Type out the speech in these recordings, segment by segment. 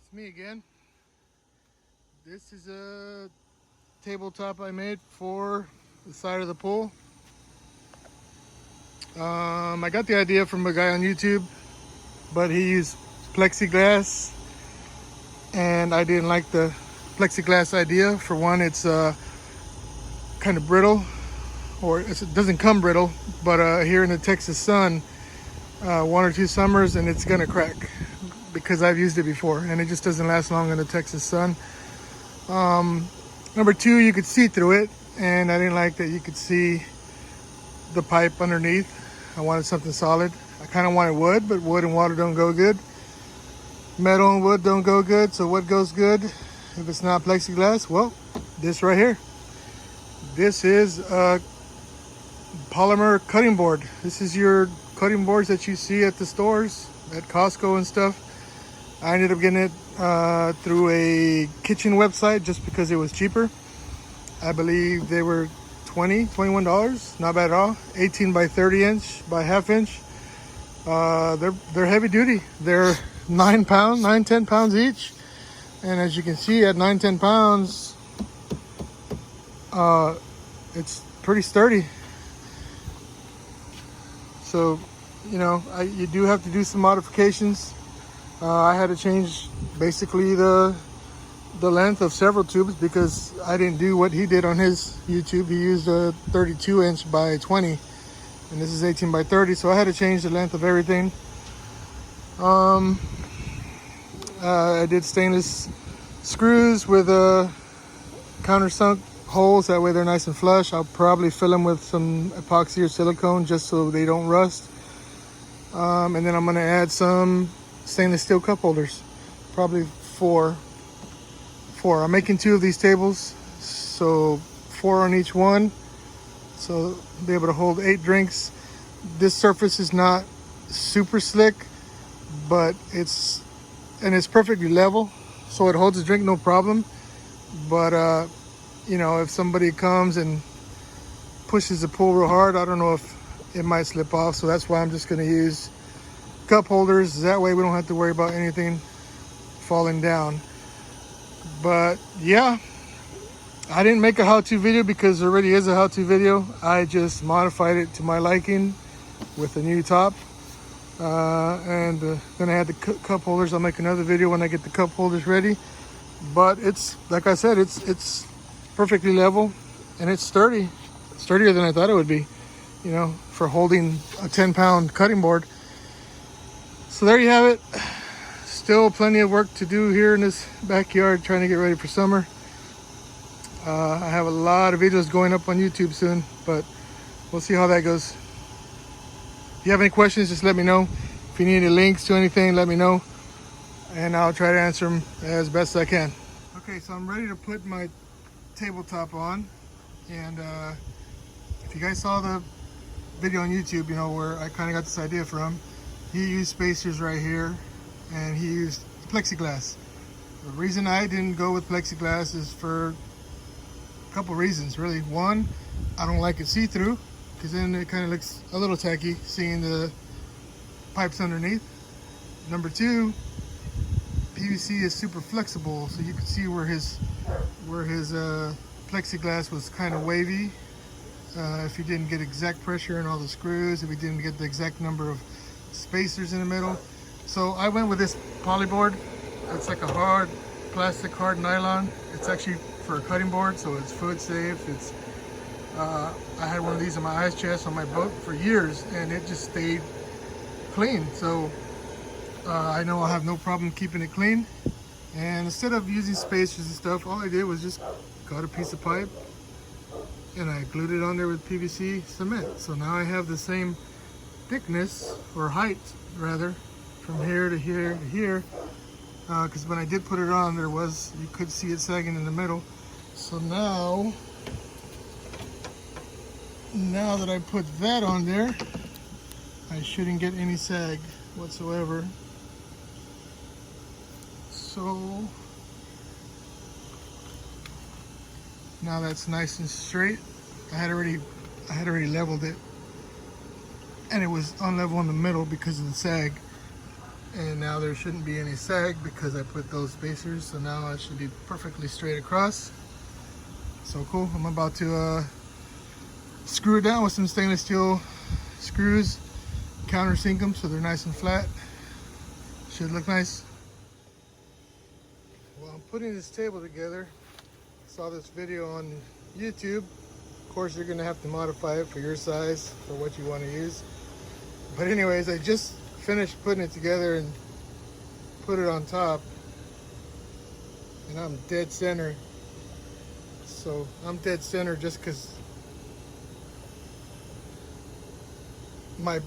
It's me again. This is a tabletop I made for the side of the pool. I got the idea from a guy on YouTube, but he used plexiglass, and I didn't like the plexiglass idea. For one, it's kind of brittle, or it doesn't come brittle, but here in the Texas sun, 1 or 2 summers and it's gonna crack because I've used it before and it just doesn't last long in the Texas sun. Number two, you could see through it, and I didn't like that you could see the pipe underneath. I wanted something solid. I kind of wanted wood, but wood and water don't go good. Metal and wood don't go good, so what goes good if it's not plexiglass? Well, this right here. This is a polymer cutting board. This is your cutting boards that you see at the stores, at Costco and stuff. I ended up getting it through a kitchen website just because it was cheaper. I believe they were $21, not bad at all. 18 by 30 inch by half inch. They're heavy duty. They're 10 pounds each. And as you can see, at 10 pounds, it's pretty sturdy. So, you know, you do have to do some modifications. I had to change basically the length of several tubes because I didn't do what he did on his YouTube. He used a 32 inch by 20, and this is 18 by 30, so I had to change the length of everything. I did stainless screws with countersunk holes, that way they're nice and flush. I'll probably fill them with some epoxy or silicone just so they don't rust. And then I'm going to add some stainless steel cup holders, probably four. I'm making 2 of these tables, so 4 on each one, so be able to hold 8 drinks. This surface is not super slick, but it's perfectly level, so it holds a drink no problem. But you know, if somebody comes and pushes the pool real hard, I don't know if it might slip off, so that's why I'm just going to use cup holders. That way we don't have to worry about anything falling down. But yeah, I didn't make a how-to video because there already is a how-to video. I just modified it to my liking with a new top, and then I had the cup holders. I'll make another video when I get the cup holders ready. But it's, like I said, it's perfectly level, and it's sturdier than I thought it would be, you know, for holding a 10-pound cutting board. So there you have it. Still plenty of work to do here in this backyard, trying to get ready for summer. I have a lot of videos going up on YouTube soon, but we'll see how that goes. If you have any questions, just let me know. If you need any links to anything, let me know, and I'll try to answer them as best I can. Okay, so I'm ready to put my tabletop on, and if you guys saw the video on YouTube, you know where I kind of got this idea from. He used spacers right here, and he used plexiglass. The reason I didn't go with plexiglass is for a couple reasons, really. One, I don't like it see-through, because then it kind of looks a little tacky seeing the pipes underneath. Number two, PVC is super flexible, so you can see where his plexiglass was kind of wavy. If you didn't get exact pressure in all the screws, if you didn't get the exact number of spacers in the middle. So I went with this poly board. It's like a hard plastic, hard nylon. It's actually for a cutting board, so it's food safe. It's I had one of these on my ice chest on my boat for years, and it just stayed clean. So I know I'll have no problem keeping it clean. And instead of using spacers and stuff, all I did was just got a piece of pipe and I glued it on there with PVC cement. So now I have the same thickness, or height rather, from here to here to here, because when I did put it on, you could see it sagging in the middle. So now that I put that on there, I shouldn't get any sag whatsoever. So now that's nice and straight. I had already leveled it, and it was unlevel in the middle because of the sag. And now there shouldn't be any sag because I put those spacers, so now it should be perfectly straight across. So cool. I'm about to screw it down with some stainless steel screws, countersink them so they're nice and flat. Should look nice. Well, I'm putting this table together. Saw this video on YouTube. Of course, you're gonna have to modify it for your size, for what you want to use. But anyways, I just finished putting it together and put it on top, and I'm dead center. So I'm dead center just because my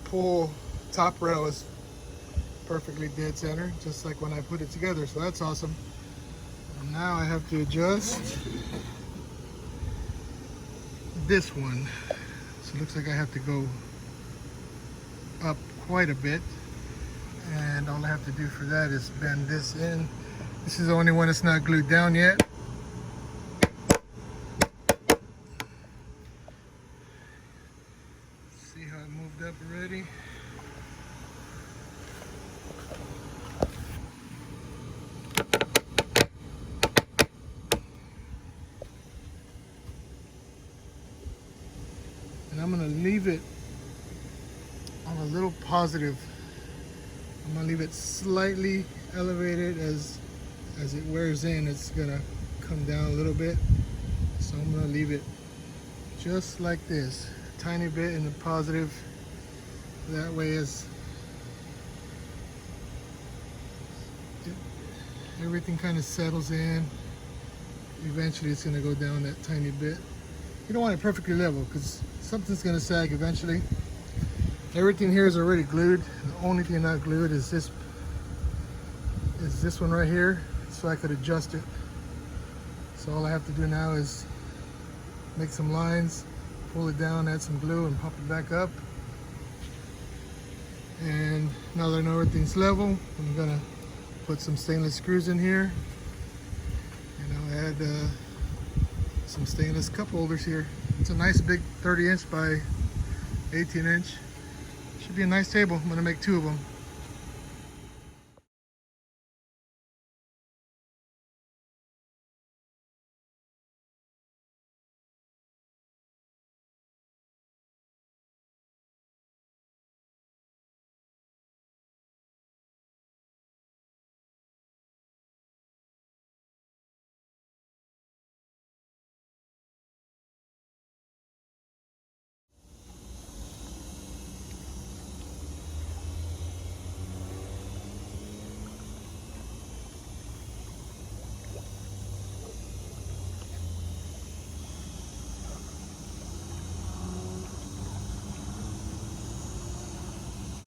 pull top rail is perfectly dead center, just like when I put it together. So that's awesome. And now I have to adjust this one. So it looks like I have to go up quite a bit, and all I have to do for that is bend this in. This is the only one that's not glued down yet. See how it moved up already? And I'm gonna leave it on a little positive. I'm gonna leave it slightly elevated. As it wears in, it's gonna come down a little bit. So I'm gonna leave it just like this, a tiny bit in the positive. That way, as everything kind of settles in, eventually it's gonna go down that tiny bit. You don't want it perfectly level because something's gonna sag eventually. Everything here is already glued. The only thing not glued is this one right here, so I could adjust it. So all I have to do now is make some lines, pull it down, add some glue, and pop it back up. And now that I know everything's level, I'm gonna put some stainless screws in here, and I'll add some stainless cup holders here. It's a nice big 30 inch by 18 inch. Should be a nice table. I'm gonna make 2 of them.